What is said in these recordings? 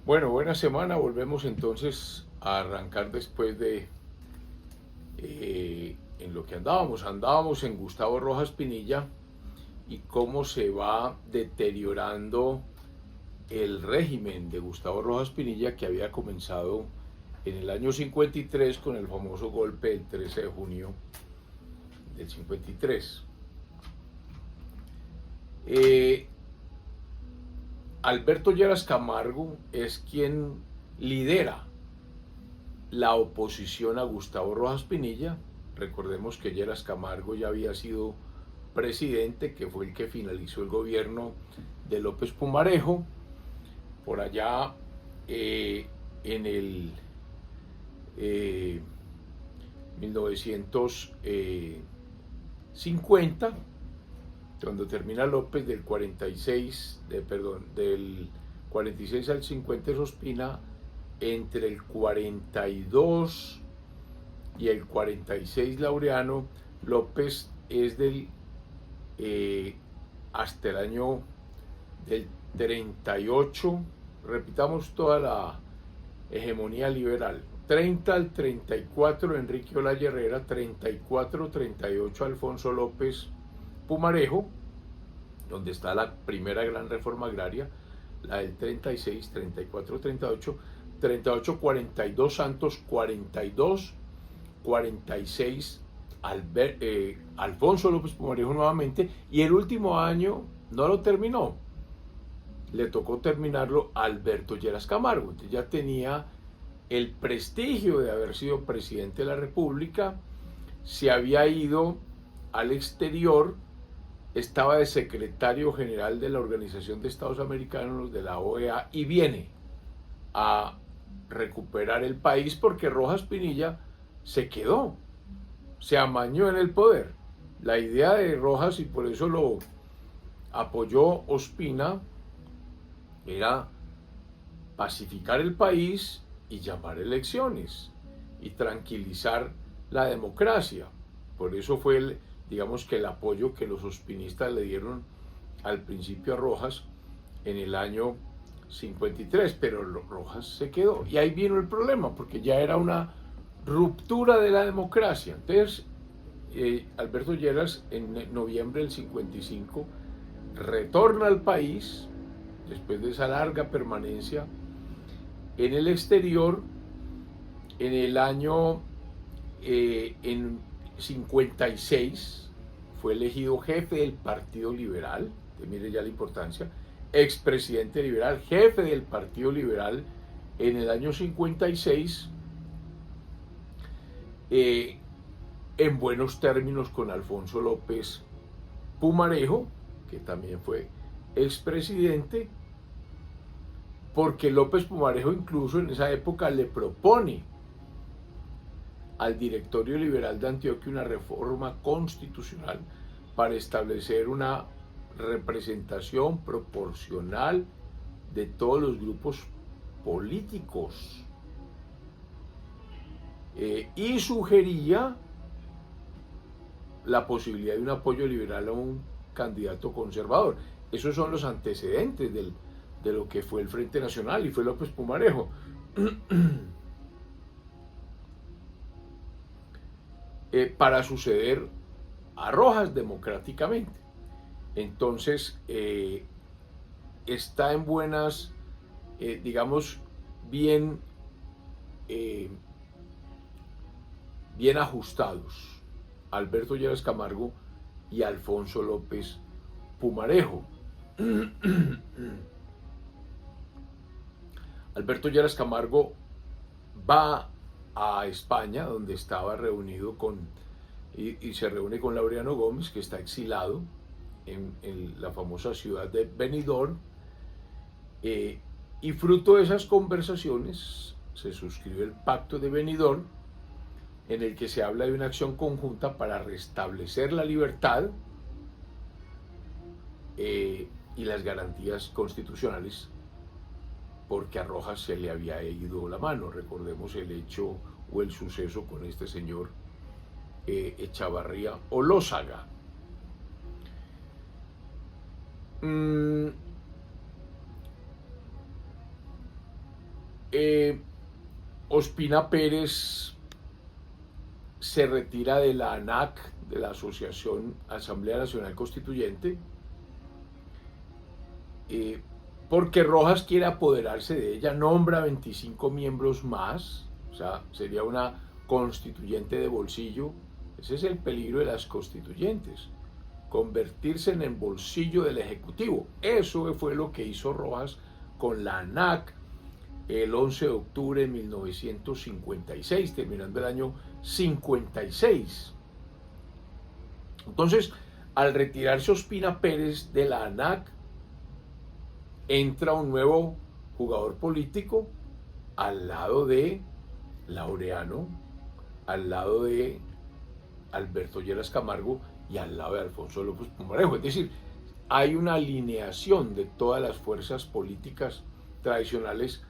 Bueno, buena semana. Volvemos entonces a arrancar después de en lo que andábamos. Andábamos en Gustavo Rojas Pinilla y cómo se va deteriorando el régimen de Gustavo Rojas Pinilla que había comenzado en el año 53 con el famoso golpe del 13 de junio del 53. Eh, Alberto Lleras Camargo es quien lidera la oposición a Gustavo Rojas Pinilla. Recordemos que Lleras Camargo ya había sido presidente, que fue el que finalizó el gobierno de López Pumarejo, por allá en el 1950, cuando termina López del 46, del 46 al 50 es Ospina. Entre el 42 y el 46 Laureano. López es hasta el año del 38, repitamos toda la hegemonía liberal. 30 al 34 Enrique Olaya Herrera, 34-38 Alfonso López Pumarejo, donde está la primera gran reforma agraria, la del 36, 34, 38, 38, 42 Santos, 42, 46 Alfonso López Pumarejo nuevamente, y el último año no lo terminó, le tocó terminarlo a Alberto Lleras Camargo. Entonces ya tenía el prestigio de haber sido presidente de la República, se había ido al exterior, estaba de secretario general de la Organización de Estados Americanos, de la OEA, y viene a recuperar el país porque Rojas Pinilla se quedó, se amañó en el poder. La idea de Rojas, y por eso lo apoyó Ospina, era pacificar el país y llamar elecciones y tranquilizar la democracia. Por eso fue digamos que el apoyo que los ospinistas le dieron al principio a Rojas en el año 53, pero Rojas se quedó. Y ahí vino el problema, porque ya era una ruptura de la democracia. Entonces, Alberto Lleras en noviembre del 55 retorna al país, después de esa larga permanencia en el exterior. En el año en 56 fue elegido jefe del Partido Liberal, mire ya la importancia, expresidente liberal, jefe del Partido Liberal en el año 56, en buenos términos con Alfonso López Pumarejo, que también fue expresidente, porque López Pumarejo incluso en esa época le propone al directorio liberal de Antioquia una reforma constitucional para establecer una representación proporcional de todos los grupos políticos, y sugería la posibilidad de un apoyo liberal a un candidato conservador. Esos son los antecedentes de lo que fue el Frente Nacional y fue López Pumarejo. Para suceder a Rojas democráticamente. Entonces, está en buenas, digamos, bien, eh, bien ajustados Alberto Lleras Camargo y Alfonso López Pumarejo. Alberto Lleras Camargo va a España, donde estaba reunido y se reúne con Laureano Gómez, que está exilado en la famosa ciudad de Benidorm, y fruto de esas conversaciones se suscribe el Pacto de Benidorm, en el que se habla de una acción conjunta para restablecer la libertad y las garantías constitucionales, porque a Rojas se le había ido la mano. Recordemos el hecho o el suceso con este señor Echavarría Olózaga. Ospina Pérez se retira de la ANAC, de la Asociación Asamblea Nacional Constituyente, porque Rojas quiere apoderarse de ella, nombra 25 miembros más, o sea, sería una constituyente de bolsillo. Ese es el peligro de las constituyentes, convertirse en el bolsillo del Ejecutivo. Eso fue lo que hizo Rojas con la ANAC el 11 de octubre de 1956, terminando el año 56. Entonces, al retirarse Ospina Pérez de la ANAC, entra un nuevo jugador político al lado de Laureano, al lado de Alberto Lleras Camargo y al lado de Alfonso López Pumarejo. Es decir, hay una alineación de todas las fuerzas políticas tradicionales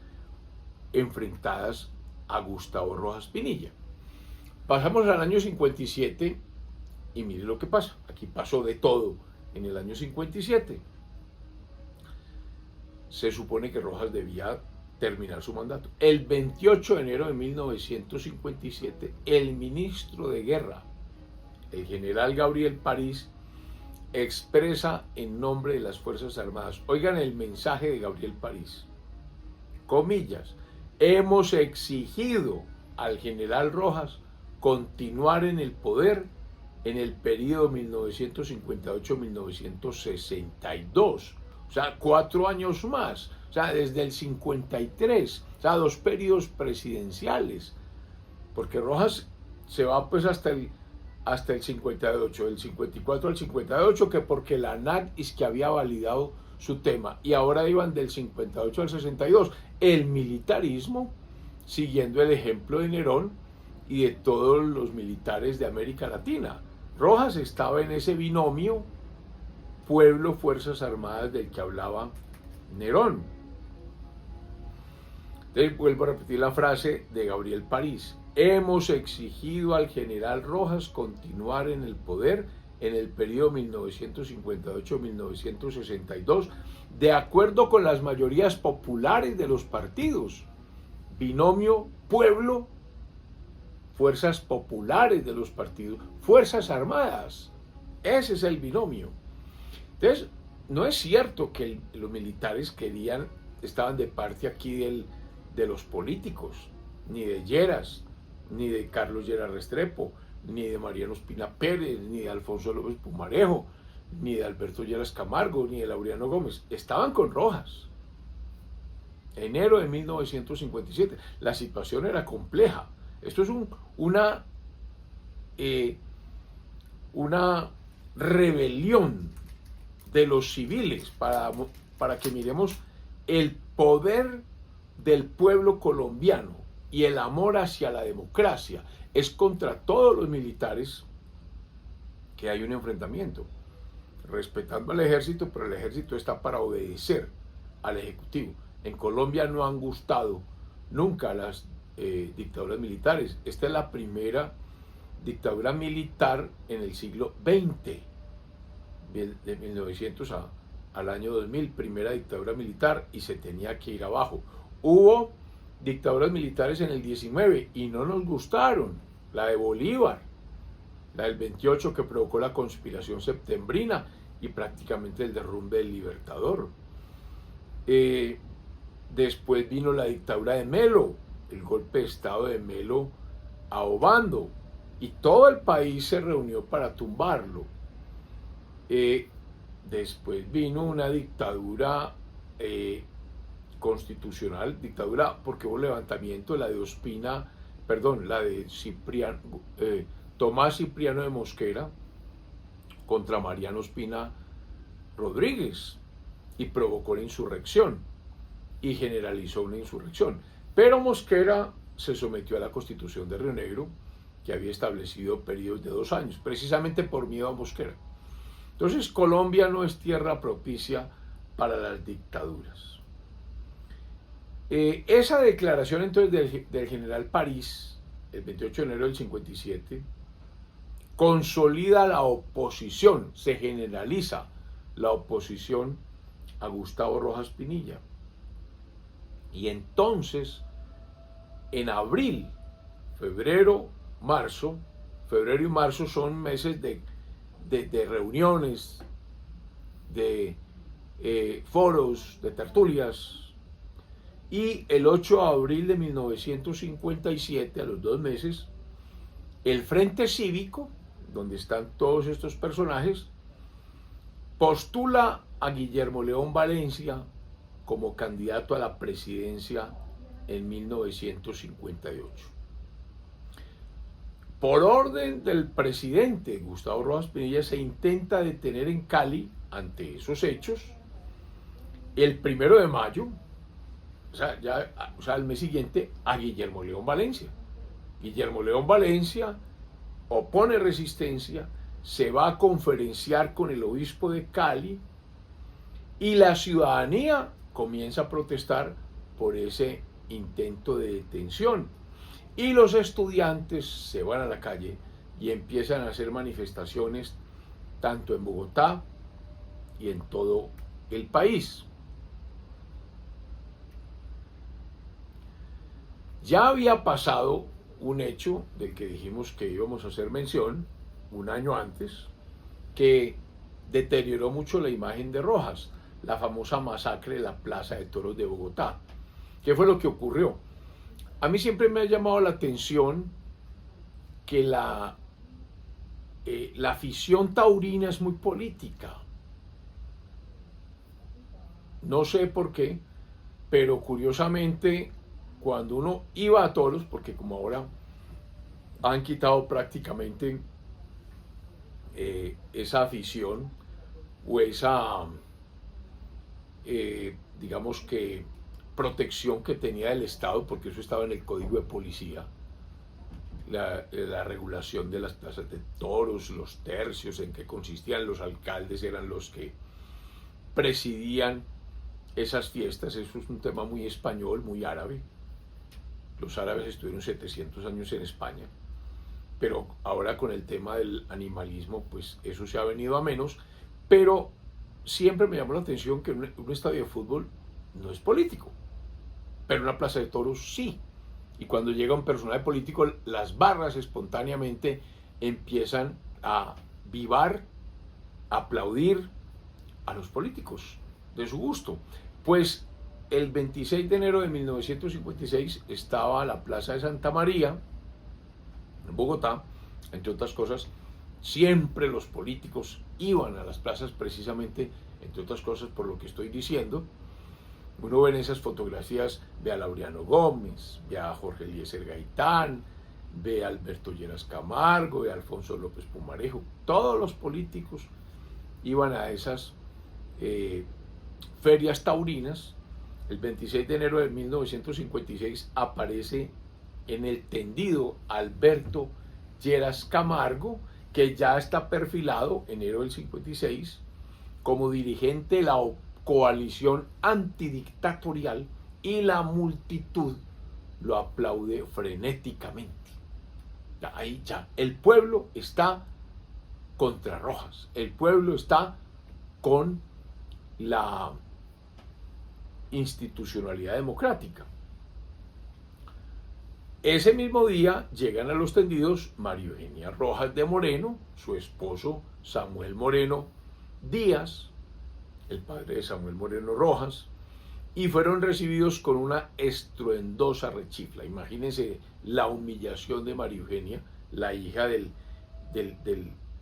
enfrentadas a Gustavo Rojas Pinilla. Pasamos al año 57 y mire lo que pasa. Aquí pasó de todo en el año 57. Se supone que Rojas debía terminar su mandato. El 28 de enero de 1957, el ministro de Guerra, el general Gabriel París, expresa en nombre de las Fuerzas Armadas. Oigan el mensaje de Gabriel París. Comillas, hemos exigido al general Rojas continuar en el poder en el periodo 1958-1962. O sea, 4 años más, o sea, desde el 53, o sea, 2 periodos presidenciales, porque Rojas se va pues hasta el 58, del 54 al 58, que porque la ANAC es que había validado su tema, y ahora iban del 58 al 62, el militarismo, siguiendo el ejemplo de Nerón y de todos los militares de América Latina. Rojas estaba en ese binomio pueblo-fuerzas armadas del que hablaba Nerón. Entonces vuelvo a repetir la frase de Gabriel París. Hemos exigido al general Rojas continuar en el poder en el periodo 1958-1962 de acuerdo con las mayorías populares de los partidos. Binomio pueblo, fuerzas populares de los partidos, fuerzas armadas. Ese es el binomio. Entonces, no es cierto que los militares estaban de parte aquí de los políticos, ni de Lleras, ni de Carlos Lleras Restrepo, ni de Mariano Ospina Pérez, ni de Alfonso López Pumarejo, ni de Alberto Lleras Camargo, ni de Laureano Gómez. Estaban con Rojas. Enero de 1957. La situación era compleja. Esto es una rebelión de los civiles para que miremos el poder del pueblo colombiano y el amor hacia la democracia. Es contra todos los militares que hay un enfrentamiento, respetando al ejército, pero el ejército está para obedecer al ejecutivo. En Colombia no han gustado nunca las dictaduras militares. Esta es la primera dictadura militar en el siglo XX, de 1900 al año 2000, primera dictadura militar, y se tenía que ir abajo. Hubo dictaduras militares en el 19 y no nos gustaron, la de Bolívar, la del 28 que provocó la conspiración septembrina y prácticamente el derrumbe del Libertador. Después vino la dictadura de Melo, el golpe de estado de Melo a Obando, y todo el país se reunió para tumbarlo. Después vino una dictadura constitucional, dictadura porque hubo levantamiento, la de Tomás Cipriano de Mosquera contra Mariano Ospina Rodríguez, y provocó la insurrección y generalizó una insurrección. Pero Mosquera se sometió a la Constitución de Río Negro, que había establecido periodos de 2 años, precisamente por miedo a Mosquera. Entonces, Colombia no es tierra propicia para las dictaduras. Esa declaración entonces del general París, el 28 de enero del 57, consolida la oposición, se generaliza la oposición a Gustavo Rojas Pinilla. Y entonces en abril, febrero y marzo son meses de reuniones, de foros, de tertulias, y el 8 de abril de 1957, a los 2 meses, el Frente Cívico, donde están todos estos personajes, postula a Guillermo León Valencia como candidato a la presidencia en 1958. Por orden del presidente Gustavo Rojas Pinilla se intenta detener en Cali ante esos hechos el 1 de mayo, al mes siguiente, a Guillermo León Valencia. Guillermo León Valencia opone resistencia, se va a conferenciar con el obispo de Cali y la ciudadanía comienza a protestar por ese intento de detención. Y los estudiantes se van a la calle y empiezan a hacer manifestaciones tanto en Bogotá y en todo el país. Ya había pasado un hecho del que dijimos que íbamos a hacer mención un año antes, que deterioró mucho la imagen de Rojas, la famosa masacre de la Plaza de Toros de Bogotá. ¿Qué fue lo que ocurrió? A mí siempre me ha llamado la atención que la afición taurina es muy política. No sé por qué, pero curiosamente cuando uno iba a toros, porque como ahora han quitado prácticamente esa afición o esa, digamos que, protección que tenía el Estado, porque eso estaba en el Código de Policía, la regulación de las plazas de toros, los tercios en que consistían, los alcaldes eran los que presidían esas fiestas. Eso es un tema muy español, muy árabe. Los árabes estuvieron 700 años en España, pero ahora con el tema del animalismo, pues eso se ha venido a menos, pero siempre me llamó la atención que un estadio de fútbol no es político, pero una plaza de toros sí. Y cuando llega un personaje político, las barras espontáneamente empiezan a vivar, a aplaudir a los políticos de su gusto. Pues el 26 de enero de 1956 estaba la Plaza de Santa María, en Bogotá, entre otras cosas. Siempre los políticos iban a las plazas precisamente, entre otras cosas, por lo que estoy diciendo. Uno ve en esas fotografías, ve a Laureano Gómez, ve a Jorge Eliezer Gaitán, ve a Alberto Lleras Camargo, ve a Alfonso López Pumarejo. Todos los políticos iban a esas ferias taurinas. El 26 de enero de 1956 aparece en el tendido Alberto Lleras Camargo, que ya está perfilado, enero del 56, como dirigente de la coalición antidictatorial, y la multitud lo aplaude frenéticamente. Ahí ya, el pueblo está contra Rojas, el pueblo está con la institucionalidad democrática. Ese mismo día llegan a los tendidos María Eugenia Rojas de Moreno, su esposo Samuel Moreno Díaz, el padre de Samuel Moreno Rojas, y fueron recibidos con una estruendosa rechifla. Imagínense la humillación de María Eugenia, la hija del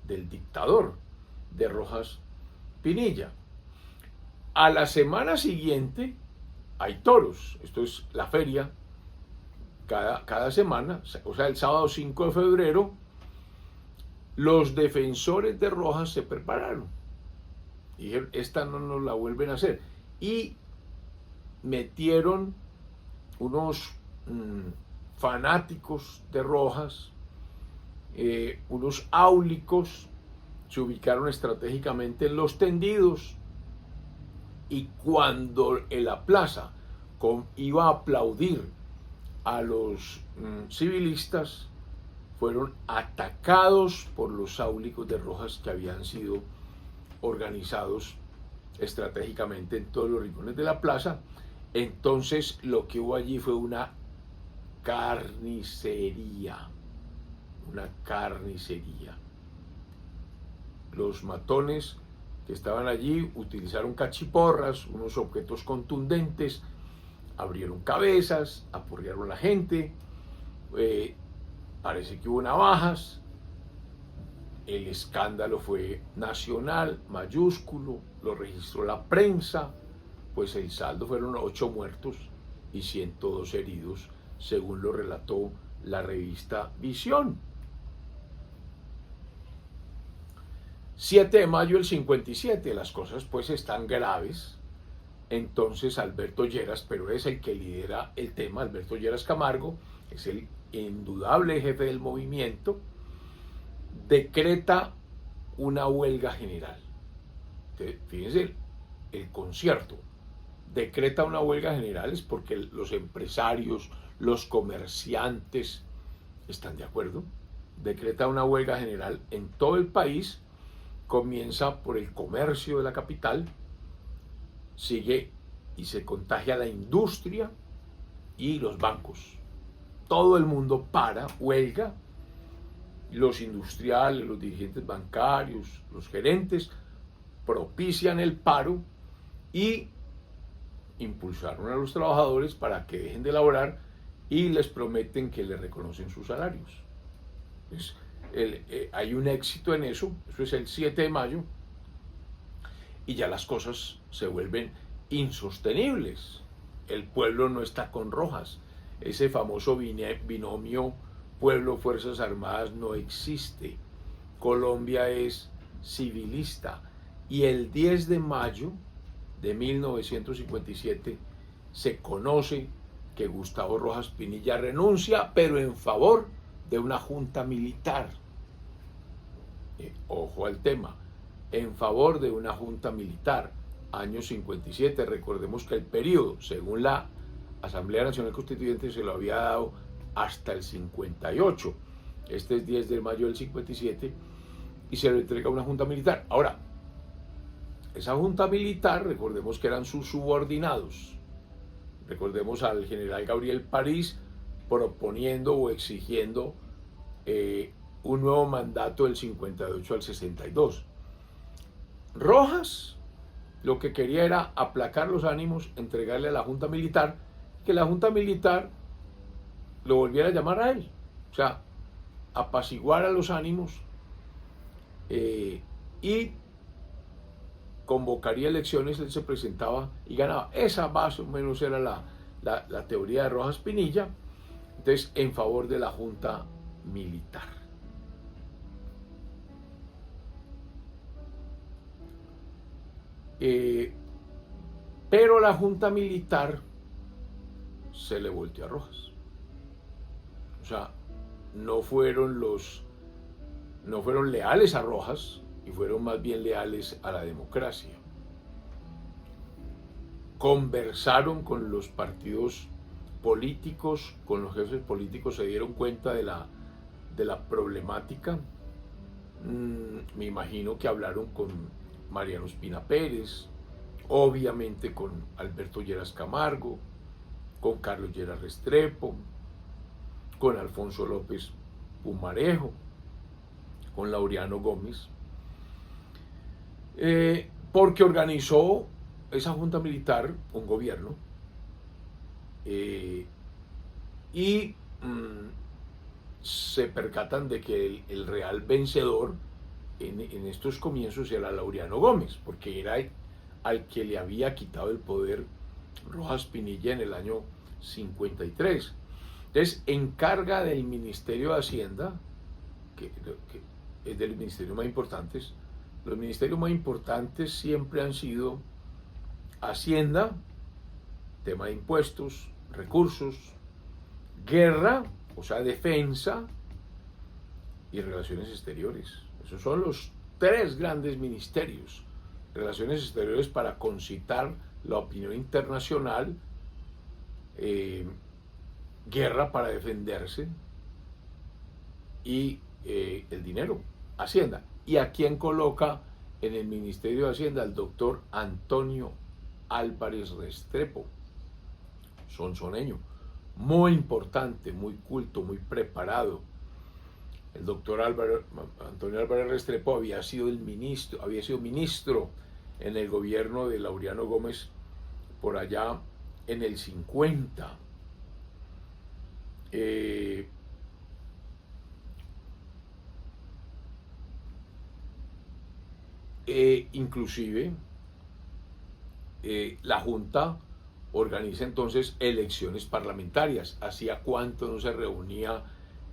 dictador de Rojas Pinilla. A la semana siguiente hay toros. Esto es la feria cada semana, o sea, el sábado 5 de febrero, los defensores de Rojas se prepararon y dijeron, esta no nos la vuelven a hacer, y metieron unos fanáticos de Rojas, unos áulicos, se ubicaron estratégicamente en los tendidos, y cuando en la plaza iba a aplaudir a los civilistas, fueron atacados por los áulicos de Rojas, que habían sido organizados estratégicamente en todos los rincones de la plaza. Entonces lo que hubo allí fue una carnicería, una carnicería. Los matones que estaban allí utilizaron cachiporras, unos objetos contundentes, abrieron cabezas, apurrearon a la gente, parece que hubo navajas, el escándalo fue nacional, mayúsculo, lo registró la prensa, pues el saldo fueron 8 muertos y 102 heridos, según lo relató la revista Visión. 7 de mayo del 57, las cosas pues están graves. Entonces Alberto Lleras, pero es el que lidera el tema, Alberto Lleras Camargo, es el indudable jefe del movimiento, decreta una huelga general. Fíjense el concierto. Decreta una huelga general es porque los empresarios, los comerciantes están de acuerdo. Decreta una huelga general en todo el país. Comienza por el comercio de la capital, sigue y se contagia la industria y los bancos. Todo el mundo para, huelga, los industriales, los dirigentes bancarios, los gerentes propician el paro y impulsaron a los trabajadores para que dejen de laborar y les prometen que les reconocen sus salarios. Entonces, hay un éxito en eso es el 7 de mayo, y ya las cosas se vuelven insostenibles. El pueblo no está con Rojas. Ese famoso binomio pueblo-fuerzas armadas no existe. Colombia es civilista. Y el 10 de mayo de 1957 se conoce que Gustavo Rojas Pinilla renuncia, pero en favor de una junta militar. Ojo al tema, en favor de una junta militar, año 57, recordemos que el periodo, según la Asamblea Nacional Constituyente, se lo había dado hasta el 58, este es 10 de mayo del 57, y se le entrega a una junta militar. Ahora, esa junta militar, recordemos que eran sus subordinados, recordemos al general Gabriel París proponiendo o exigiendo un nuevo mandato del 58 al 62. Rojas lo que quería era aplacar los ánimos, entregarle a la Junta Militar, que la Junta Militar lo volviera a llamar a él, o sea, apaciguar a los ánimos y convocaría elecciones, él se presentaba y ganaba. Esa más o menos era la teoría de Rojas Pinilla, entonces en favor de la Junta Militar. Pero la Junta Militar se le volteó a Rojas. O sea, no fueron leales a Rojas y fueron más bien leales a la democracia. Conversaron con los partidos políticos, con los jefes políticos, se dieron cuenta de la problemática. Me imagino que hablaron con Mariano Ospina Pérez, obviamente con Alberto Lleras Camargo, con Carlos Lleras Restrepo, con Alfonso López Pumarejo, con Laureano Gómez, porque organizó esa junta militar un gobierno y se percatan de que el real vencedor en estos comienzos era Laureano Gómez, porque era al que le había quitado el poder Rojas Pinilla en el año 53. Entonces encarga del Ministerio de Hacienda, que es de los ministerios más importantes. Los ministerios más importantes siempre han sido Hacienda, tema de impuestos, recursos, guerra, o sea, defensa, y relaciones exteriores. Esos son los 3 grandes ministerios. Relaciones exteriores para concitar la opinión internacional, guerra para defenderse y el dinero, Hacienda. ¿Y a quién coloca en el Ministerio de Hacienda? Al doctor Antonio Álvarez Restrepo, sonsoneño, muy importante, muy culto, muy preparado. El doctor Antonio Álvarez Restrepo había sido ministro en el gobierno de Laureano Gómez por allá en el 50. Inclusive la Junta organiza entonces elecciones parlamentarias. ¿Hacía cuánto no se reunía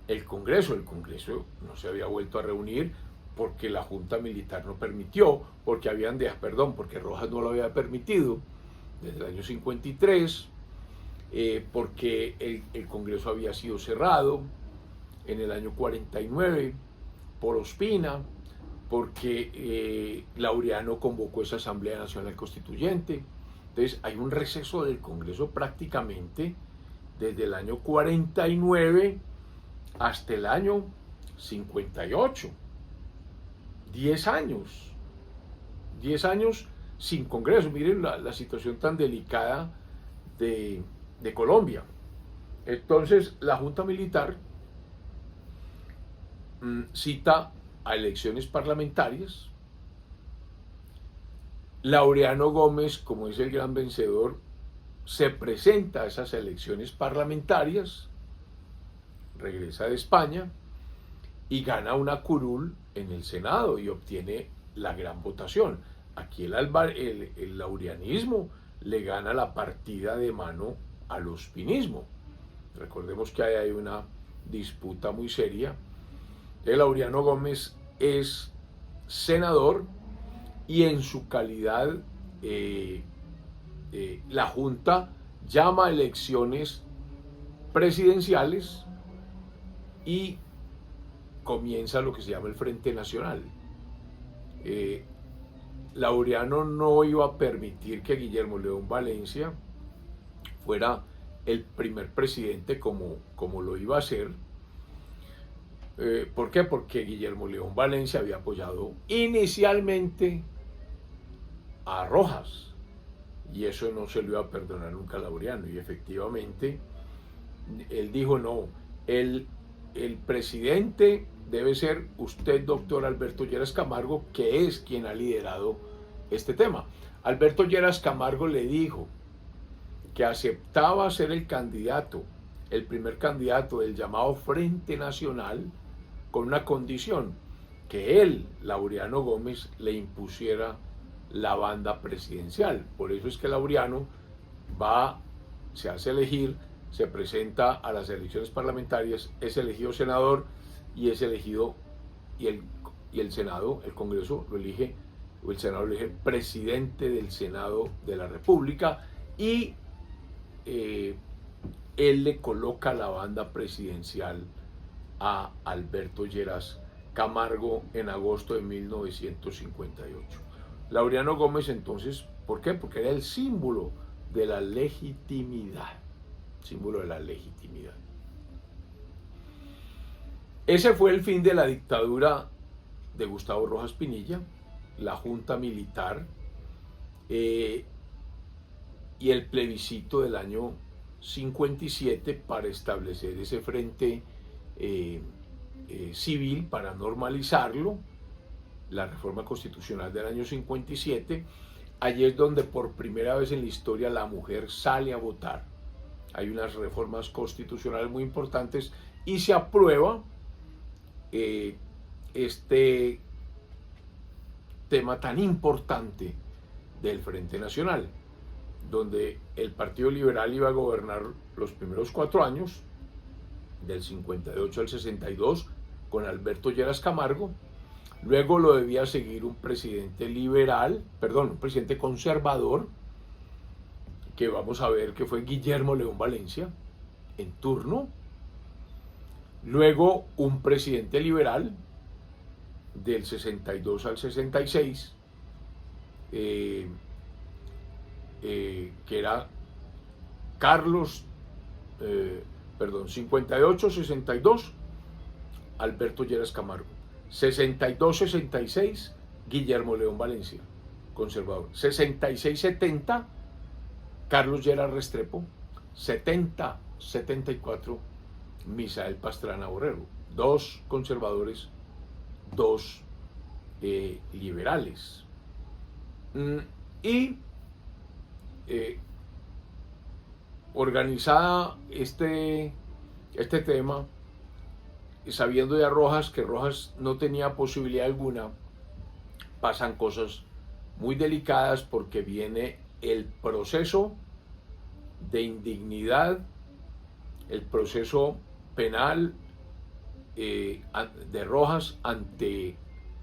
el Congreso? El Congreso no se había vuelto a reunir porque la Junta Militar no permitió, porque porque Rojas no lo había permitido desde el año 53, porque el Congreso había sido cerrado en el año 49 por Ospina, porque Laureano convocó esa Asamblea Nacional Constituyente. Entonces hay un receso del Congreso prácticamente desde el año 49 hasta el año 58. 10 años. 10 años sin Congreso. Miren la situación tan delicada de Colombia. Entonces la Junta Militar cita a elecciones parlamentarias. Laureano Gómez, como es el gran vencedor, se presenta a esas elecciones parlamentarias, regresa de España y gana una curul en el Senado y obtiene la gran votación. Aquí el laureanismo le gana la partida de mano al ospinismo. Recordemos que hay una disputa muy seria. El Laureano Gómez es senador y en su calidad la Junta llama a elecciones presidenciales y comienza lo que se llama el Frente Nacional. Laureano no iba a permitir que Guillermo León Valencia fuera el primer presidente como lo iba a hacer. ¿Por qué? Porque Guillermo León Valencia había apoyado inicialmente a Rojas y eso no se lo iba a perdonar nunca a Laureano, y efectivamente él dijo: no, el presidente debe ser usted, doctor Alberto Lleras Camargo, que es quien ha liderado este tema. Alberto Lleras Camargo le dijo que aceptaba ser el primer candidato del llamado Frente Nacional, con una condición: que él, Laureano Gómez, le impusiera la banda presidencial. Por eso es que Laureano se hace elegir, se presenta a las elecciones parlamentarias, es elegido senador y es elegido, y el Senado, el Congreso lo elige, o el Senado lo elige presidente del Senado de la República, y él le coloca la banda presidencial a Alberto Lleras Camargo en agosto de 1958. Laureano Gómez entonces, ¿por qué? Porque era el símbolo de la legitimidad. Símbolo de la legitimidad. Ese fue el fin de la dictadura de Gustavo Rojas Pinilla, la Junta Militar y el plebiscito del año 57 para establecer ese frente civil, para normalizarlo, la reforma constitucional del año 57. Allí es donde por primera vez en la historia la mujer sale a votar. Hay unas reformas constitucionales muy importantes y se aprueba este tema tan importante del Frente Nacional, donde el Partido Liberal iba a gobernar los primeros 4 años, del 58 al 62, con Alberto Lleras Camargo. Luego lo debía seguir un presidente un presidente conservador, que vamos a ver que fue Guillermo León Valencia, en turno. Luego un presidente liberal, del 62 al 66, que era 58-62, Alberto Lleras Camargo. 62-66, Guillermo León Valencia, conservador. 66-70, Carlos Lleras Restrepo. 70 74, Misael Pastrana Borrero. Dos conservadores, dos liberales. Y organizada este tema, sabiendo ya Rojas que Rojas no tenía posibilidad alguna, pasan cosas muy delicadas porque viene el proceso de indignidad, el proceso penal de Rojas ante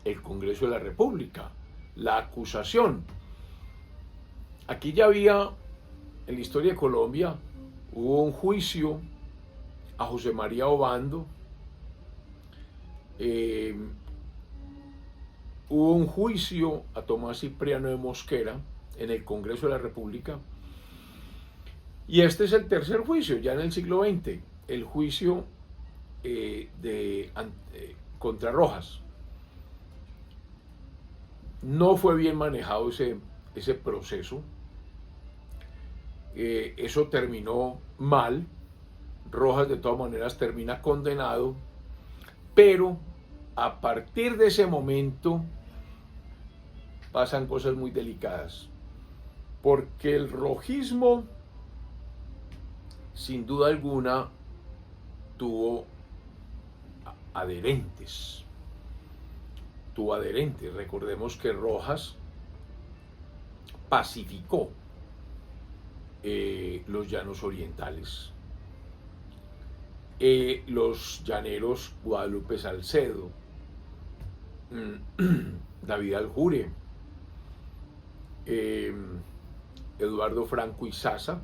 el Congreso de la República, la acusación. Aquí ya había, en la historia de Colombia, hubo un juicio a José María Obando, hubo un juicio a Tomás Cipriano de Mosquera en el Congreso de la República, y este es el tercer juicio, ya en el siglo XX, el juicio contra Rojas. No fue bien manejado ese proceso, eso terminó mal. Rojas de todas maneras termina condenado, pero a partir de ese momento pasan cosas muy delicadas, porque el rojismo sin duda alguna tuvo adherentes. Recordemos que Rojas pacificó los llanos orientales, los llaneros Guadalupe Salcedo, David Aljure, Eduardo Franco y Sasa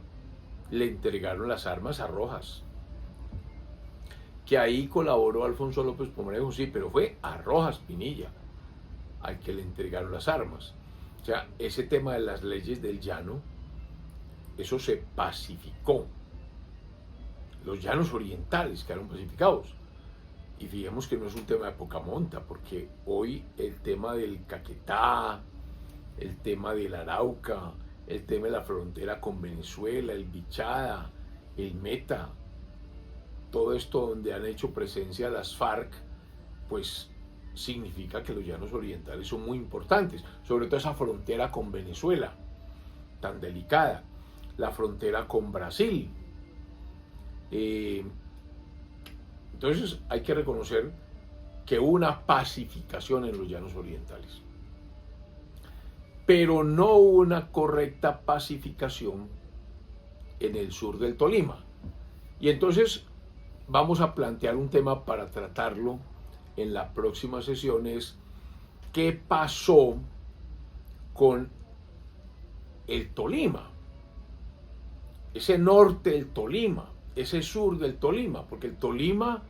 le entregaron las armas a Rojas. Que ahí colaboró Alfonso López Pumarejo, sí, pero fue a Rojas Pinilla al que le entregaron las armas. O sea, ese tema de las leyes del llano, eso se pacificó. Los llanos orientales quedaron pacificados. Y fijemos que no es un tema de poca monta, porque hoy el tema del Caquetá, el tema del Arauca, el tema de la frontera con Venezuela, el Bichada, el Meta, todo esto donde han hecho presencia las FARC, pues significa que los llanos orientales son muy importantes, sobre todo esa frontera con Venezuela, tan delicada, la frontera con Brasil. Entonces hay que reconocer que hubo una pacificación en los llanos orientales, pero no hubo una correcta pacificación en el sur del Tolima. Y entonces vamos a plantear un tema para tratarlo en la próxima sesión, es qué pasó con el Tolima, ese norte del Tolima, ese sur del Tolima, porque el Tolima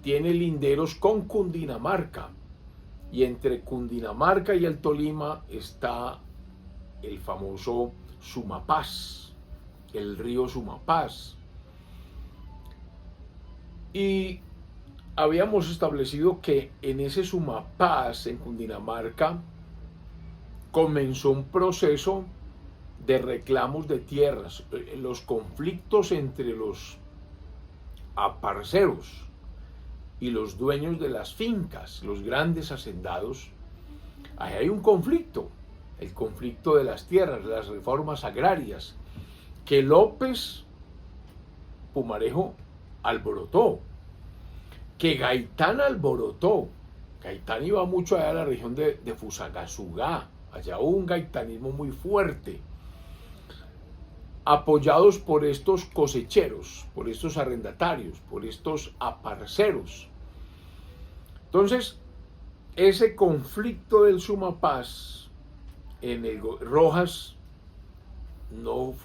tiene linderos con Cundinamarca, y entre Cundinamarca y el Tolima está el famoso Sumapaz, el río Sumapaz. Y habíamos establecido que en ese Sumapaz, en Cundinamarca, comenzó un proceso de reclamos de tierras, los conflictos entre los aparceros y los dueños de las fincas, los grandes hacendados. Ahí hay un conflicto, el conflicto de las tierras, las reformas agrarias, que López Pumarejo alborotó, que Gaitán alborotó. Gaitán iba mucho allá a la región de Fusagasugá, allá hubo un gaitanismo muy fuerte, apoyados por estos cosecheros, por estos arrendatarios, por estos aparceros. Entonces, ese conflicto del Sumapaz en el Rojas no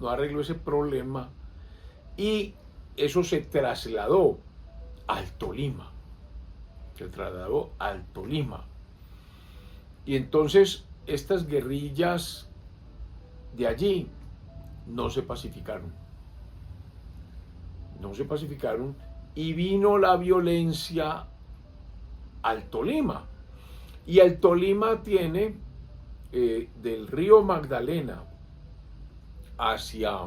arregló ese problema, y eso se trasladó al Tolima. Y entonces estas guerrillas de allí no se pacificaron, y vino la violencia al Tolima. Y el Tolima tiene del río Magdalena hacia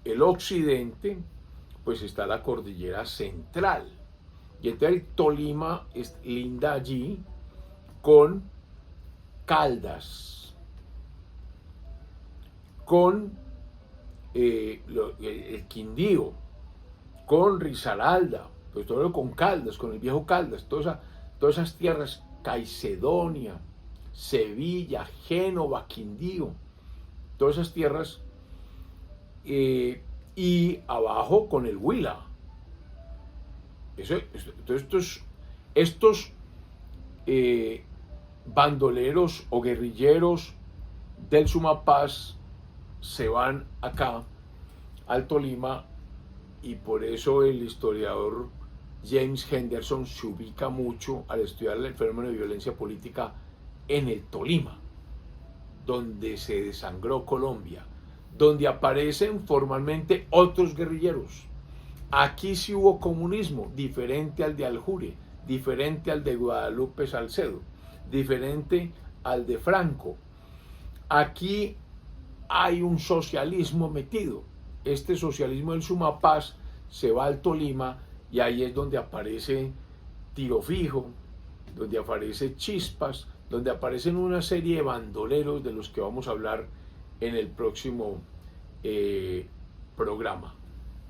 el occidente, pues está la cordillera central. Y entonces el Tolima es linda allí con Caldas, con el Quindío, con Risaralda, pues todo con Caldas, con el viejo Caldas, todas esas tierras, Caicedonia, Sevilla, Génova, Quindío, todas esas tierras, y abajo con el Huila. Entonces estos bandoleros o guerrilleros del Sumapaz se van acá al Tolima, y por eso el historiador James Henderson se ubica mucho al estudiar el fenómeno de violencia política en el Tolima, donde se desangró Colombia, donde aparecen formalmente otros guerrilleros. Aquí sí hubo comunismo, diferente al de Aljure, diferente al de Guadalupe Salcedo, diferente al de Franco. Aquí hay un socialismo metido. Este socialismo del Sumapaz se va al Tolima, y ahí es donde aparece Tiro Fijo, donde aparece Chispas, donde aparecen una serie de bandoleros de los que vamos a hablar en el próximo programa.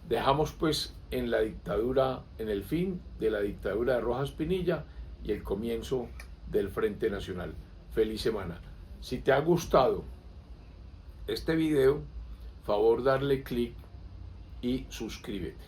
Dejamos pues en la dictadura, en el fin de la dictadura de Rojas Pinilla y el comienzo del Frente Nacional. Feliz semana. Si te ha gustado este video, favor darle clic y suscríbete.